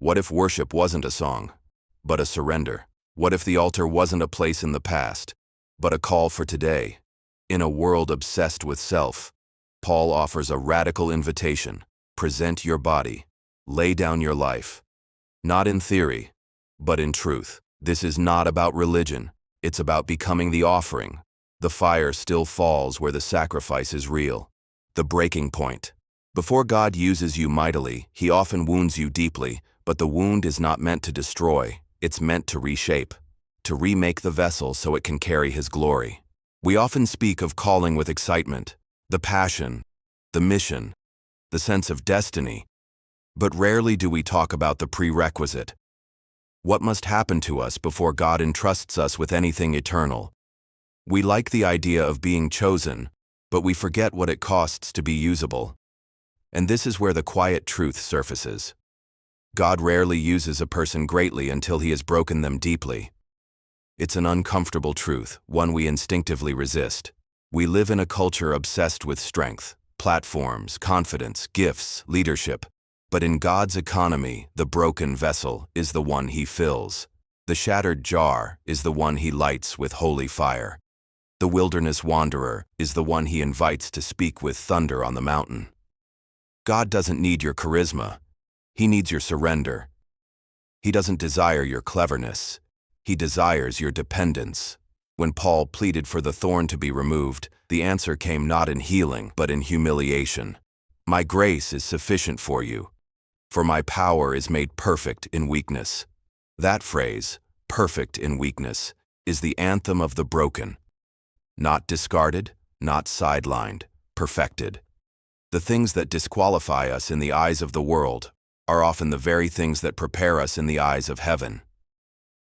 What if worship wasn't a song, but a surrender? What if the altar wasn't a place in the past, but a call for today? In a world obsessed with self, Paul offers a radical invitation. Present your body. Lay down your life. Not in theory, but in truth. This is not about religion. It's about becoming the offering. The fire still falls where the sacrifice is real. The breaking point. Before God uses you mightily, He often wounds you deeply, but the wound is not meant to destroy. It's meant to reshape, to remake the vessel so it can carry His glory. We often speak of calling with excitement, the passion, the mission, the sense of destiny, but rarely do we talk about the prerequisite. What must happen to us before God entrusts us with anything eternal? We like the idea of being chosen, but we forget what it costs to be usable. And this is where the quiet truth surfaces. God rarely uses a person greatly until He has broken them deeply. It's an uncomfortable truth, one we instinctively resist. We live in a culture obsessed with strength, platforms, confidence, gifts, leadership. But in God's economy, the broken vessel is the one He fills. The shattered jar is the one He lights with holy fire. The wilderness wanderer is the one He invites to speak with thunder on the mountain. God doesn't need your charisma. He needs your surrender. He doesn't desire your cleverness. He desires your dependence. When Paul pleaded for the thorn to be removed, the answer came not in healing, but in humiliation. My grace is sufficient for you, for my power is made perfect in weakness. That phrase, perfect in weakness, is the anthem of the broken. Not discarded, not sidelined, perfected. The things that disqualify us in the eyes of the world are often the very things that prepare us in the eyes of heaven.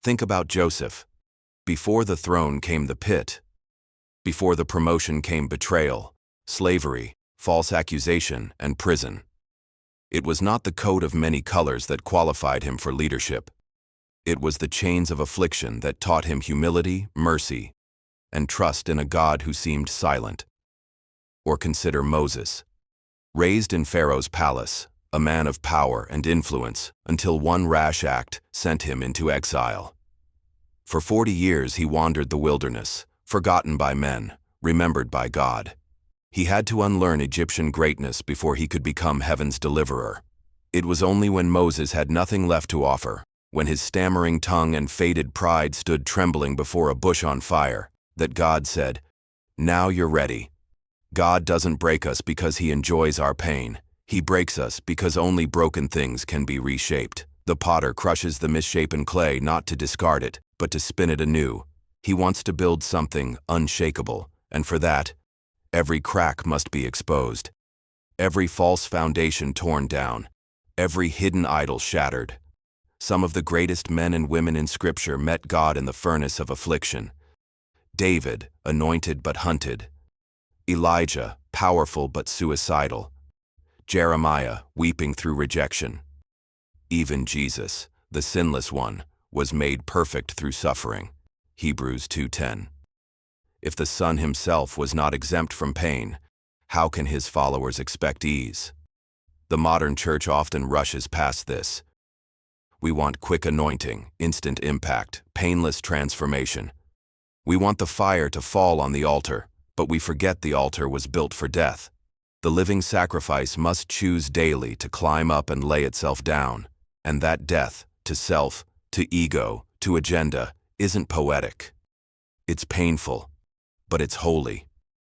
Think about Joseph. Before the throne came the pit. Before the promotion came betrayal, slavery, false accusation, and prison. It was not the coat of many colors that qualified him for leadership. It was the chains of affliction that taught him humility, mercy, and trust in a God who seemed silent. Or consider Moses. Raised in Pharaoh's palace, a man of power and influence, until one rash act sent him into exile. For 40 years he wandered the wilderness, forgotten by men, remembered by God. He had to unlearn Egyptian greatness before he could become heaven's deliverer. It was only when Moses had nothing left to offer, when his stammering tongue and faded pride stood trembling before a bush on fire, that God said, "Now you're ready." God doesn't break us because He enjoys our pain. He breaks us because only broken things can be reshaped. The potter crushes the misshapen clay not to discard it, but to spin it anew. He wants to build something unshakable, and for that, every crack must be exposed, every false foundation torn down, every hidden idol shattered. Some of the greatest men and women in Scripture met God in the furnace of affliction. David, anointed but hunted. Elijah, powerful but suicidal. Jeremiah, weeping through rejection. Even Jesus, the sinless one, was made perfect through suffering. Hebrews 2:10. If the Son Himself was not exempt from pain, how can His followers expect ease? The modern church often rushes past this. We want quick anointing, instant impact, painless transformation. We want the fire to fall on the altar, but we forget the altar was built for death. The living sacrifice must choose daily to climb up and lay itself down, and that death, to self, to ego, to agenda, isn't poetic. It's painful, but it's holy.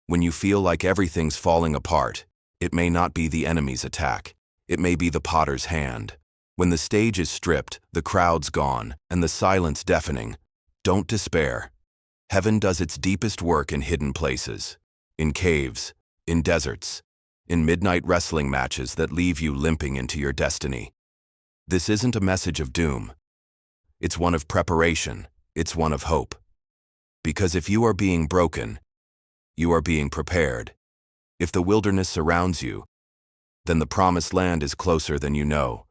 When you feel like everything's falling apart, it may not be the enemy's attack. It may be the potter's hand. When the stage is stripped, the crowd's gone, and the silence deafening, don't despair. Heaven does its deepest work in hidden places, in caves, in deserts, in midnight wrestling matches that leave you limping into your destiny. This isn't a message of doom. It's one of preparation. It's one of hope. Because if you are being broken, you are being prepared. If the wilderness surrounds you, then the promised land is closer than you know.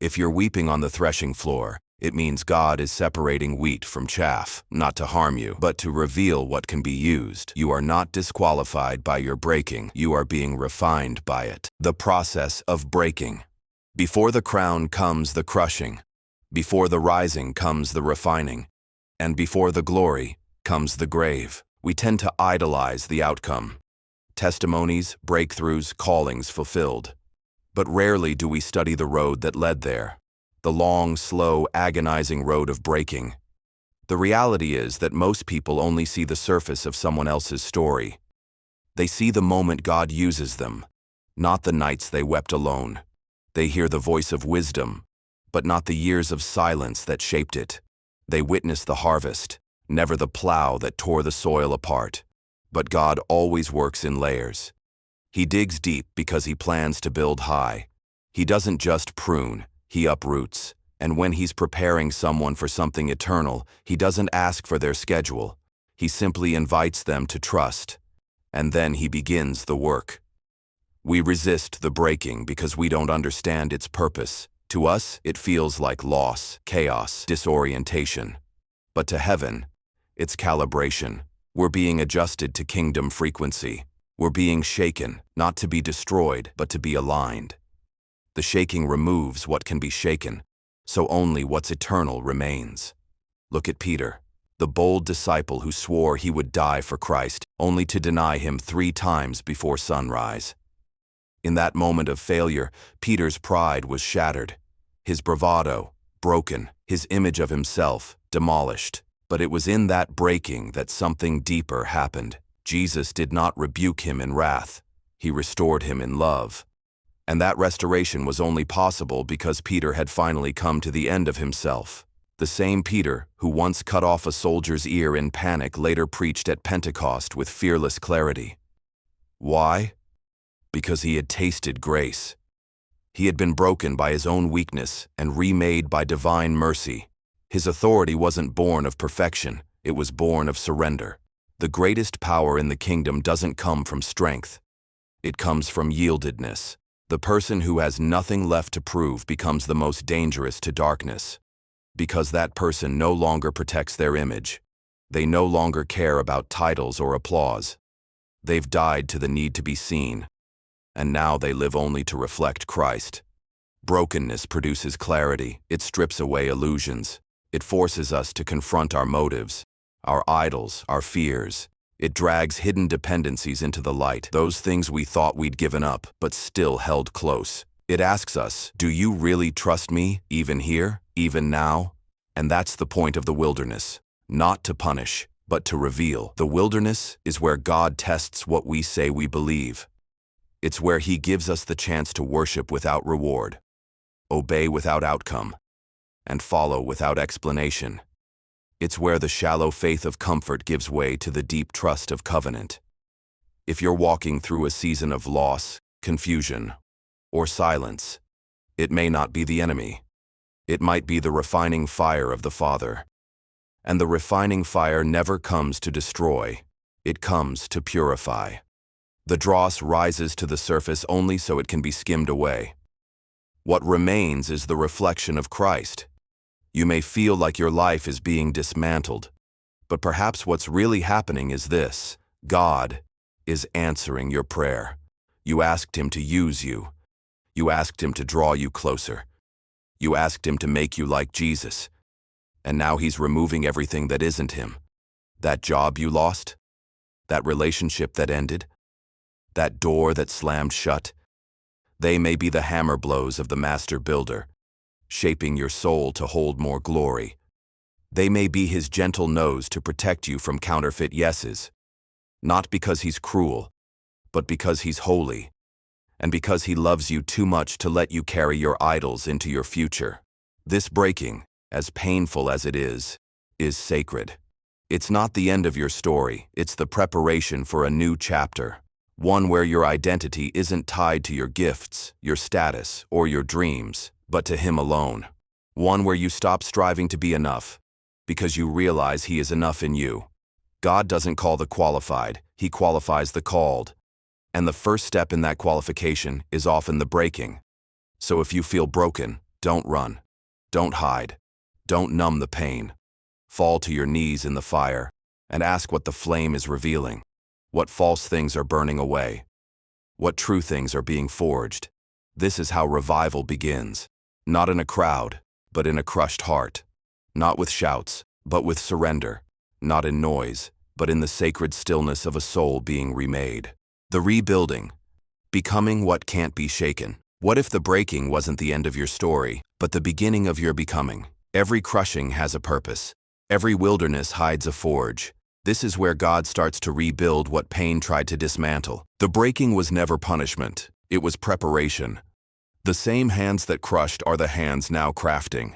If you're weeping on the threshing floor, it means God is separating wheat from chaff, not to harm you, but to reveal what can be used. You are not disqualified by your breaking. You are being refined by it. The process of breaking. Before the crown comes the crushing, before the rising comes the refining, and before the glory comes the grave. We tend to idolize the outcome. Testimonies, breakthroughs, callings fulfilled. But rarely do we study the road that led there. The long, slow, agonizing road of breaking. The reality is that most people only see the surface of someone else's story. They see the moment God uses them, not the nights they wept alone. They hear the voice of wisdom, but not the years of silence that shaped it. They witness the harvest, never the plow that tore the soil apart. But God always works in layers. He digs deep because he plans to build high. He doesn't just prune, he uproots. And when he's preparing someone for something eternal, he doesn't ask for their schedule. He simply invites them to trust. And then he begins the work. We resist the breaking because we don't understand its purpose. To us, it feels like loss, chaos, disorientation. But to heaven, it's calibration. We're being adjusted to kingdom frequency. We're being shaken, not to be destroyed, but to be aligned. The shaking removes what can be shaken, so only what's eternal remains. Look at Peter, the bold disciple who swore he would die for Christ, only to deny him 3 times before sunrise. In that moment of failure, Peter's pride was shattered, his bravado broken, his image of himself demolished. But it was in that breaking that something deeper happened. Jesus did not rebuke him in wrath. He restored him in love. And that restoration was only possible because Peter had finally come to the end of himself. The same Peter who once cut off a soldier's ear in panic later preached at Pentecost with fearless clarity. Why? Because he had tasted grace. He had been broken by his own weakness and remade by divine mercy. His authority wasn't born of perfection, it was born of surrender. The greatest power in the kingdom doesn't come from strength. It comes from yieldedness. The person who has nothing left to prove becomes the most dangerous to darkness. Because that person no longer protects their image. They no longer care about titles or applause. They've died to the need to be seen. And now they live only to reflect Christ. Brokenness produces clarity. It strips away illusions. It forces us to confront our motives, our idols, our fears. It drags hidden dependencies into the light, those things we thought we'd given up, but still held close. It asks us, do you really trust me, even here, even now? And that's the point of the wilderness, not to punish, but to reveal. The wilderness is where God tests what we say we believe. It's where he gives us the chance to worship without reward, obey without outcome, and follow without explanation. It's where the shallow faith of comfort gives way to the deep trust of covenant. If you're walking through a season of loss, confusion, or silence, it may not be the enemy. It might be the refining fire of the Father. And the refining fire never comes to destroy, it comes to purify. The dross rises to the surface only so it can be skimmed away. What remains is the reflection of Christ. You may feel like your life is being dismantled, but perhaps what's really happening is this: God is answering your prayer. You asked him to use you. You asked him to draw you closer. You asked him to make you like Jesus. And now he's removing everything that isn't him. That job you lost, that relationship that ended, that door that slammed shut. They may be the hammer blows of the master builder, shaping your soul to hold more glory. They may be his gentle nose to protect you from counterfeit yeses, not because he's cruel, but because he's holy, and because he loves you too much to let you carry your idols into your future. This breaking, as painful as it is sacred. It's not the end of your story, it's the preparation for a new chapter. One where your identity isn't tied to your gifts, your status, or your dreams, but to him alone. One where you stop striving to be enough, because you realize he is enough in you. God doesn't call the qualified, he qualifies the called. And the first step in that qualification is often the breaking. So if you feel broken, don't run. Don't hide. Don't numb the pain. Fall to your knees in the fire and ask what the flame is revealing. What false things are burning away? What true things are being forged? This is how revival begins. Not in a crowd, but in a crushed heart. Not with shouts, but with surrender. Not in noise, but in the sacred stillness of a soul being remade. The rebuilding. Becoming what can't be shaken. What if the breaking wasn't the end of your story, but the beginning of your becoming? Every crushing has a purpose. Every wilderness hides a forge. This is where God starts to rebuild what pain tried to dismantle. The breaking was never punishment. It was preparation. The same hands that crushed are the hands now crafting.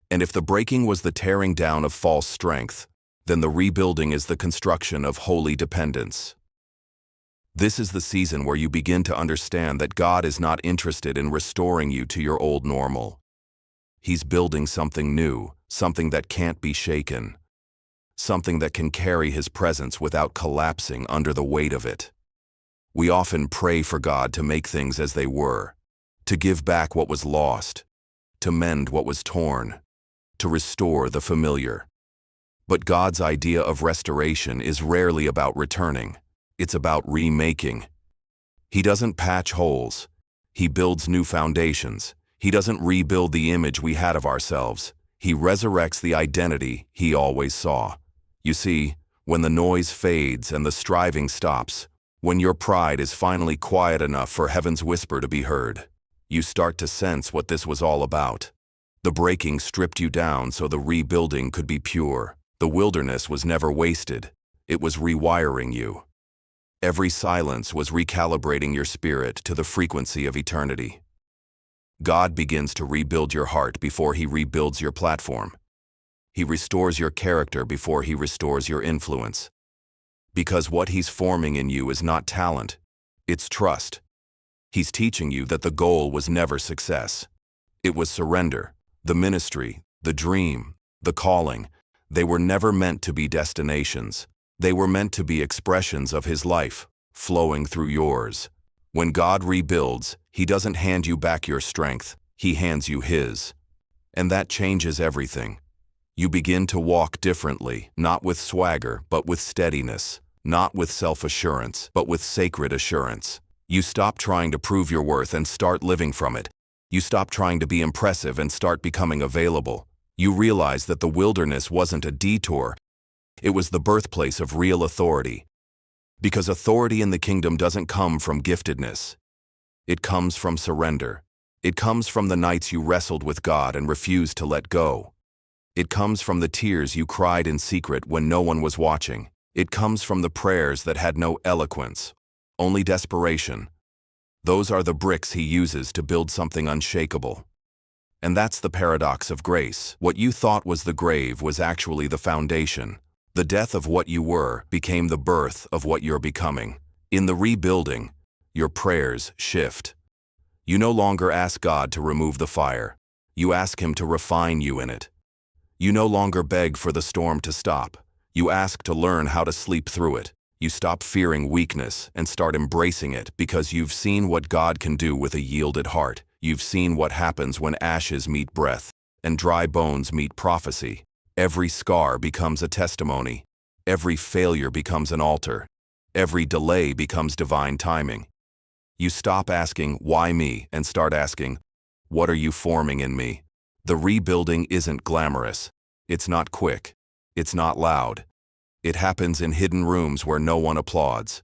And if the breaking was the tearing down of false strength, then the rebuilding is the construction of holy dependence. This is the season where you begin to understand that God is not interested in restoring you to your old normal. He's building something new, something that can't be shaken, something that can carry His presence without collapsing under the weight of it. We often pray for God to make things as they were, to give back what was lost, to mend what was torn, to restore the familiar. But God's idea of restoration is rarely about returning. It's about remaking. He doesn't patch holes. He builds new foundations. He doesn't rebuild the image we had of ourselves. He resurrects the identity He always saw. You see, when the noise fades and the striving stops, when your pride is finally quiet enough for heaven's whisper to be heard, you start to sense what this was all about. The breaking stripped you down so the rebuilding could be pure. The wilderness was never wasted. It was rewiring you. Every silence was recalibrating your spirit to the frequency of eternity. God begins to rebuild your heart before He rebuilds your platform. He restores your character before He restores your influence. Because what He's forming in you is not talent, it's trust. He's teaching you that the goal was never success. It was surrender. The ministry, the dream, the calling, they were never meant to be destinations. They were meant to be expressions of His life, flowing through yours. When God rebuilds, He doesn't hand you back your strength, He hands you His. And that changes everything. You begin to walk differently, not with swagger, but with steadiness, not with self-assurance, but with sacred assurance. You stop trying to prove your worth and start living from it. You stop trying to be impressive and start becoming available. You realize that the wilderness wasn't a detour. It was the birthplace of real authority. Because authority in the kingdom doesn't come from giftedness. It comes from surrender. It comes from the nights you wrestled with God and refused to let go. It comes from the tears you cried in secret when no one was watching. It comes from the prayers that had no eloquence, only desperation. Those are the bricks He uses to build something unshakable. And that's the paradox of grace. What you thought was the grave was actually the foundation. The death of what you were became the birth of what you're becoming. In the rebuilding, your prayers shift. You no longer ask God to remove the fire. You ask Him to refine you in it. You no longer beg for the storm to stop. You ask to learn how to sleep through it. You stop fearing weakness and start embracing it because you've seen what God can do with a yielded heart. You've seen what happens when ashes meet breath and dry bones meet prophecy. Every scar becomes a testimony. Every failure becomes an altar. Every delay becomes divine timing. You stop asking, "Why me?" and start asking, "What are you forming in me?" The rebuilding isn't glamorous. It's not quick. It's not loud. It happens in hidden rooms where no one applauds.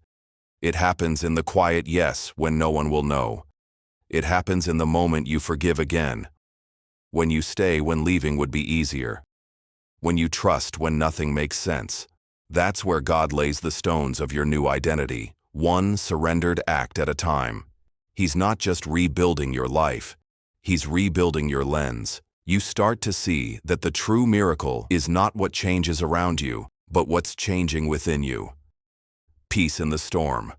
It happens in the quiet yes when no one will know. It happens in the moment you forgive again. When you stay when leaving would be easier. When you trust when nothing makes sense. That's where God lays the stones of your new identity, one surrendered act at a time. He's not just rebuilding your life. He's rebuilding your lens. You start to see that the true miracle is not what changes around you, but what's changing within you. Peace in the storm,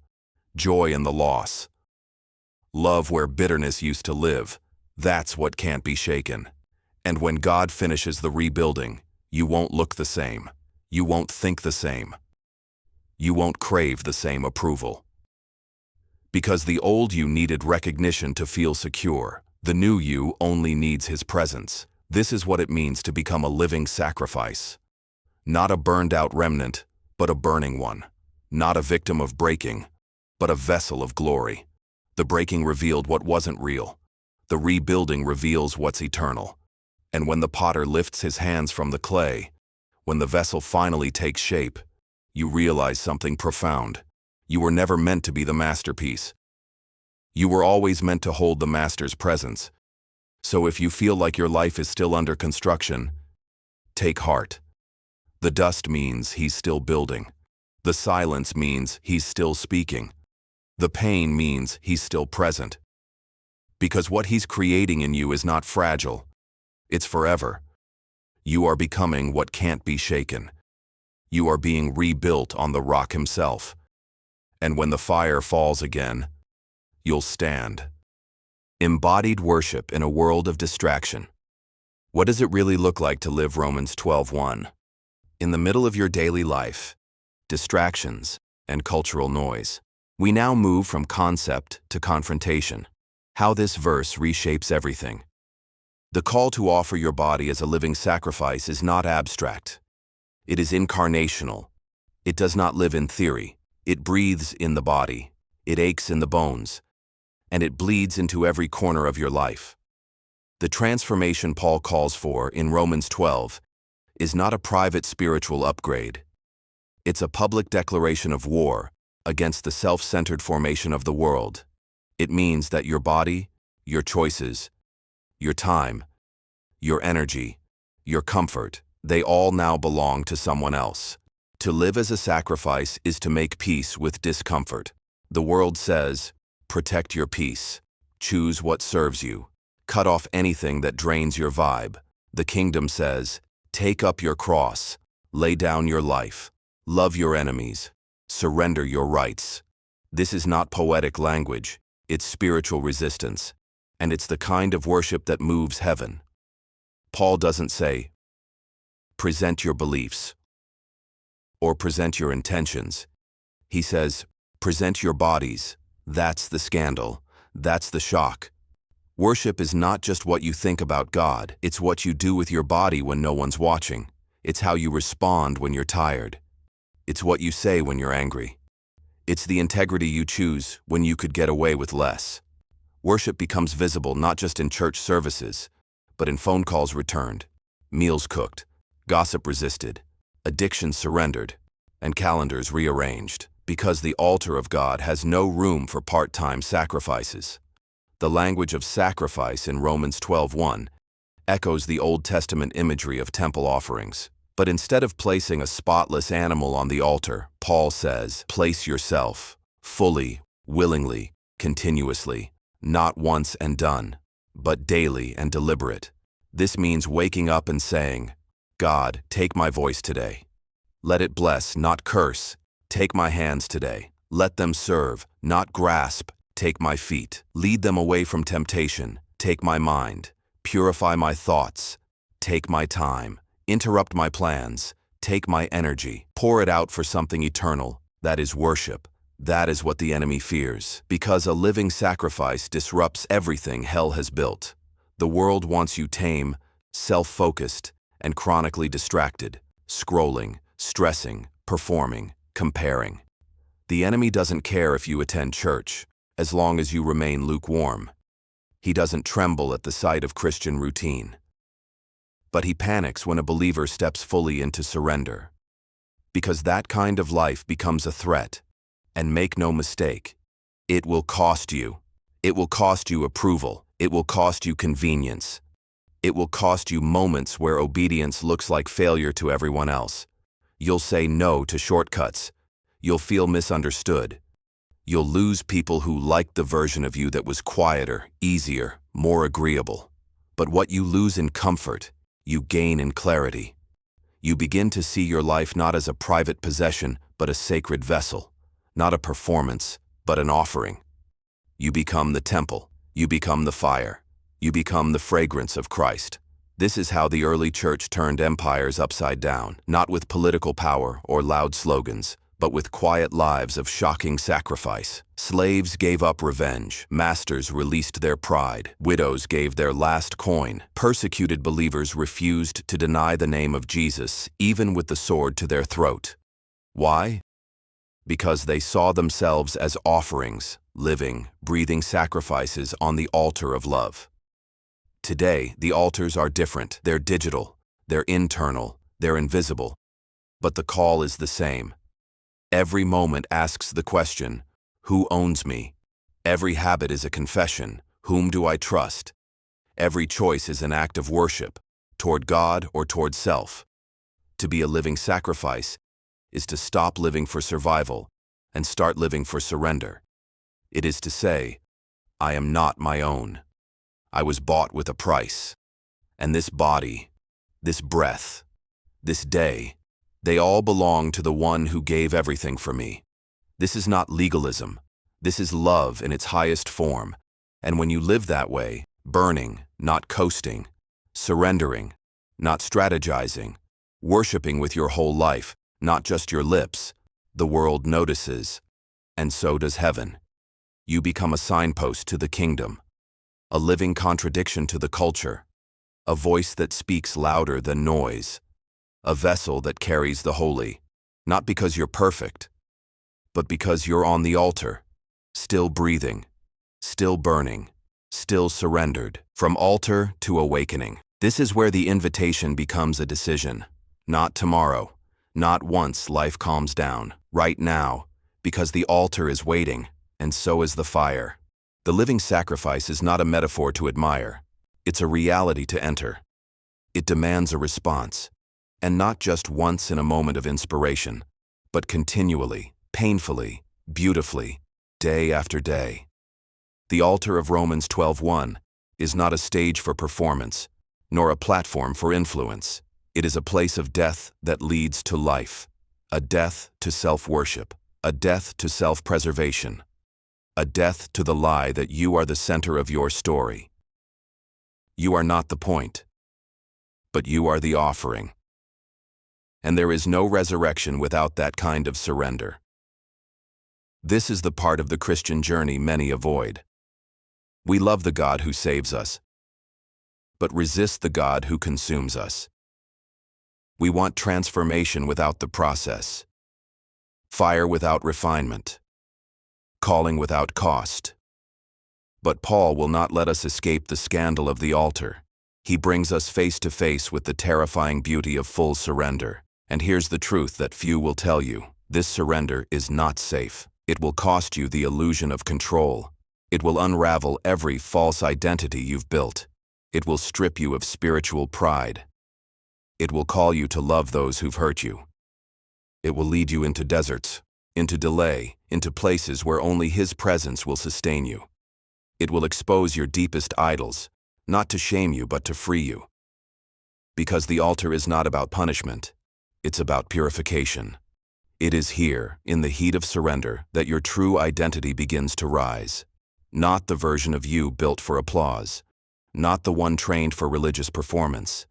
joy in the loss, love where bitterness used to live. That's what can't be shaken. And when God finishes the rebuilding, you won't look the same. You won't think the same. You won't crave the same approval. Because the old you needed recognition to feel secure. The new you only needs His presence. This is what it means to become a living sacrifice. Not a burned-out remnant, but a burning one. Not a victim of breaking, but a vessel of glory. The breaking revealed what wasn't real. The rebuilding reveals what's eternal. And when the potter lifts his hands from the clay, when the vessel finally takes shape, you realize something profound. You were never meant to be the masterpiece. You were always meant to hold the master's presence. So if you feel like your life is still under construction, take heart. The dust means he's still building. The silence means he's still speaking. The pain means he's still present. Because what he's creating in you is not fragile. It's forever. You are becoming what can't be shaken. You are being rebuilt on the rock himself. And when the fire falls again, you'll stand. Embodied worship in a world of distraction. What does it really look like to live Romans 12:1? In the middle of your daily life, distractions, and cultural noise, we now move from concept to confrontation. How this verse reshapes everything. The call to offer your body as a living sacrifice is not abstract. It is incarnational. It does not live in theory. It breathes in the body. It aches in the bones. And it bleeds into every corner of your life. The transformation Paul calls for in Romans 12 is not a private spiritual upgrade. It's a public declaration of war against the self-centered formation of the world. It means that your body, your choices, your time, your energy, your comfort, they all now belong to someone else. To live as a sacrifice is to make peace with discomfort. The world says, protect your peace. Choose what serves you. Cut off anything that drains your vibe. The kingdom says, take up your cross. Lay down your life. Love your enemies. Surrender your rights. This is not poetic language. It's spiritual resistance. And it's the kind of worship that moves heaven. Paul doesn't say, present your beliefs or present your intentions. He says, present your bodies. That's the scandal. That's the shock. Worship is not just what you think about God. It's what you do with your body when no one's watching. It's how you respond when you're tired. It's what you say when you're angry. It's the integrity you choose when you could get away with less. Worship becomes visible not just in church services, but in phone calls returned, meals cooked, gossip resisted, addiction surrendered, and calendars rearranged, because the altar of God has no room for part-time sacrifices. The language of sacrifice in Romans 12:1 echoes the Old Testament imagery of temple offerings. But instead of placing a spotless animal on the altar, Paul says, place yourself, fully, willingly, continuously, not once and done, but daily and deliberate. This means waking up and saying, God, take my voice today. Let it bless, not curse. Take my hands today. Let them serve, not grasp. Take my feet. Lead them away from temptation. Take my mind. Purify my thoughts. Take my time. Interrupt my plans. Take my energy. Pour it out for something eternal. That is worship. That is what the enemy fears. Because a living sacrifice disrupts everything hell has built. The world wants you tame, self-focused, and chronically distracted. Scrolling, stressing, performing, comparing. The enemy doesn't care if you attend church, as long as you remain lukewarm. He doesn't tremble at the sight of Christian routine. But he panics when a believer steps fully into surrender. Because that kind of life becomes a threat. And make no mistake, it will cost you. It will cost you approval. It will cost you convenience. It will cost you moments where obedience looks like failure to everyone else. You'll say no to shortcuts. You'll feel misunderstood. You'll lose people who liked the version of you that was quieter, easier, more agreeable. But what you lose in comfort, you gain in clarity. You begin to see your life not as a private possession, but a sacred vessel. Not a performance, but an offering. You become the temple. You become the fire. You become the fragrance of Christ. This is how the early church turned empires upside down, not with political power or loud slogans, but with quiet lives of shocking sacrifice. Slaves gave up revenge. Masters released their pride. Widows gave their last coin. Persecuted believers refused to deny the name of Jesus, even with the sword to their throat. Why? Because they saw themselves as offerings, living, breathing sacrifices on the altar of love. Today, the altars are different. They're digital, they're internal, they're invisible. But the call is the same. Every moment asks the question, who owns me? Every habit is a confession, whom do I trust? Every choice is an act of worship, toward God or toward self. To be a living sacrifice is to stop living for survival and start living for surrender. It is to say, I am not my own. I was bought with a price. And this body, this breath, this day, they all belong to the one who gave everything for me. This is not legalism. This is love in its highest form. And when you live that way, burning, not coasting, surrendering, not strategizing, worshiping with your whole life, not just your lips, the world notices, and so does heaven. You become a signpost to the kingdom, a living contradiction to the culture, a voice that speaks louder than noise, a vessel that carries the holy, not because you're perfect, but because you're on the altar, still breathing, still burning, still surrendered. From altar to awakening. This is where the invitation becomes a decision. Not tomorrow, not once life calms down. Right now, because the altar is waiting, and so is the fire. The living sacrifice is not a metaphor to admire. It's a reality to enter. It demands a response, and not just once in a moment of inspiration, but continually, painfully, beautifully, day after day. The altar of Romans 12:1 is not a stage for performance, nor a platform for influence. It is a place of death that leads to life, a death to self-worship, a death to self-preservation, a death to the lie that you are the center of your story. You are not the point, but you are the offering. And there is no resurrection without that kind of surrender. This is the part of the Christian journey many avoid. We love the God who saves us, but resist the God who consumes us. We want transformation without the process, fire without refinement, calling without cost. But Paul will not let us escape the scandal of the altar. He brings us face to face with the terrifying beauty of full surrender. And here's the truth that few will tell you. This surrender is not safe. It will cost you the illusion of control. It will unravel every false identity you've built. It will strip you of spiritual pride. It will call you to love those who've hurt you. It will lead you into deserts, into delay, into places where only His presence will sustain you. It will expose your deepest idols, not to shame you but to free you. Because the altar is not about punishment, it's about purification. It is here, in the heat of surrender, that your true identity begins to rise. Not the version of you built for applause, not the one trained for religious performance,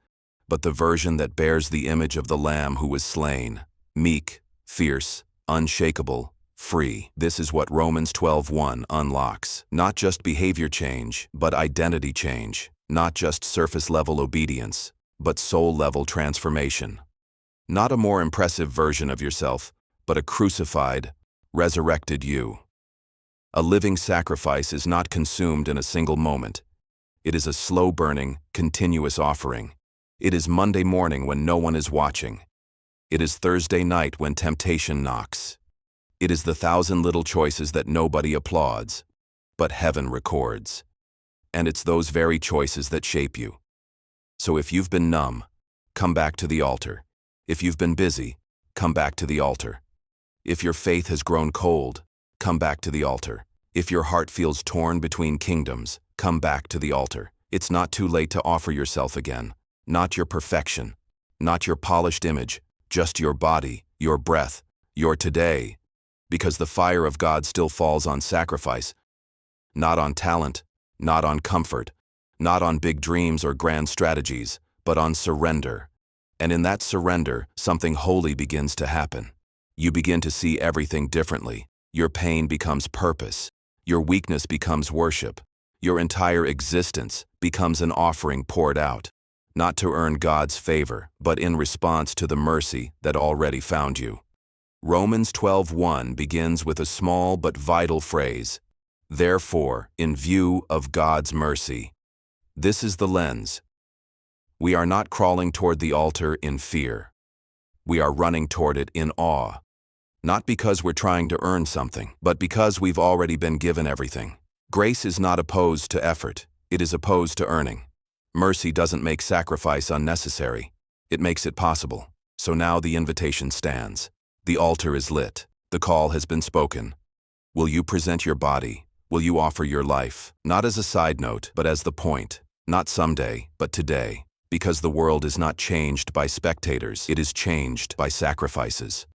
but the version that bears the image of the Lamb who was slain, meek, fierce, unshakable, free. This is what Romans 12:1 unlocks. Not just behavior change, but identity change. Not just surface-level obedience, but soul-level transformation. Not a more impressive version of yourself, but a crucified, resurrected you. A living sacrifice is not consumed in a single moment. It is a slow-burning, continuous offering. It is Monday morning when no one is watching. It is Thursday night when temptation knocks. It is the 1,000 little choices that nobody applauds, but heaven records. And it's those very choices that shape you. So if you've been numb, come back to the altar. If you've been busy, come back to the altar. If your faith has grown cold, come back to the altar. If your heart feels torn between kingdoms, come back to the altar. It's not too late to offer yourself again. Not your perfection, not your polished image, just your body, your breath, your today. Because the fire of God still falls on sacrifice, not on talent, not on comfort, not on big dreams or grand strategies, but on surrender. And in that surrender, something holy begins to happen. You begin to see everything differently. Your pain becomes purpose. Your weakness becomes worship. Your entire existence becomes an offering poured out, not to earn God's favor, but in response to the mercy that already found you. Romans 12:1 begins with a small but vital phrase, Therefore, in view of God's mercy, this is the lens. We are not crawling toward the altar in fear. We are running toward it in awe. Not because we're trying to earn something, but because we've already been given everything. Grace is not opposed to effort, it is opposed to earning. Mercy doesn't make sacrifice unnecessary, it makes it possible. So now the invitation stands. The altar is lit. The call has been spoken. Will you present your body? Will you offer your life? Not as a side note, but as the point. Not someday, but today. Because the world is not changed by spectators, it is changed by sacrifices.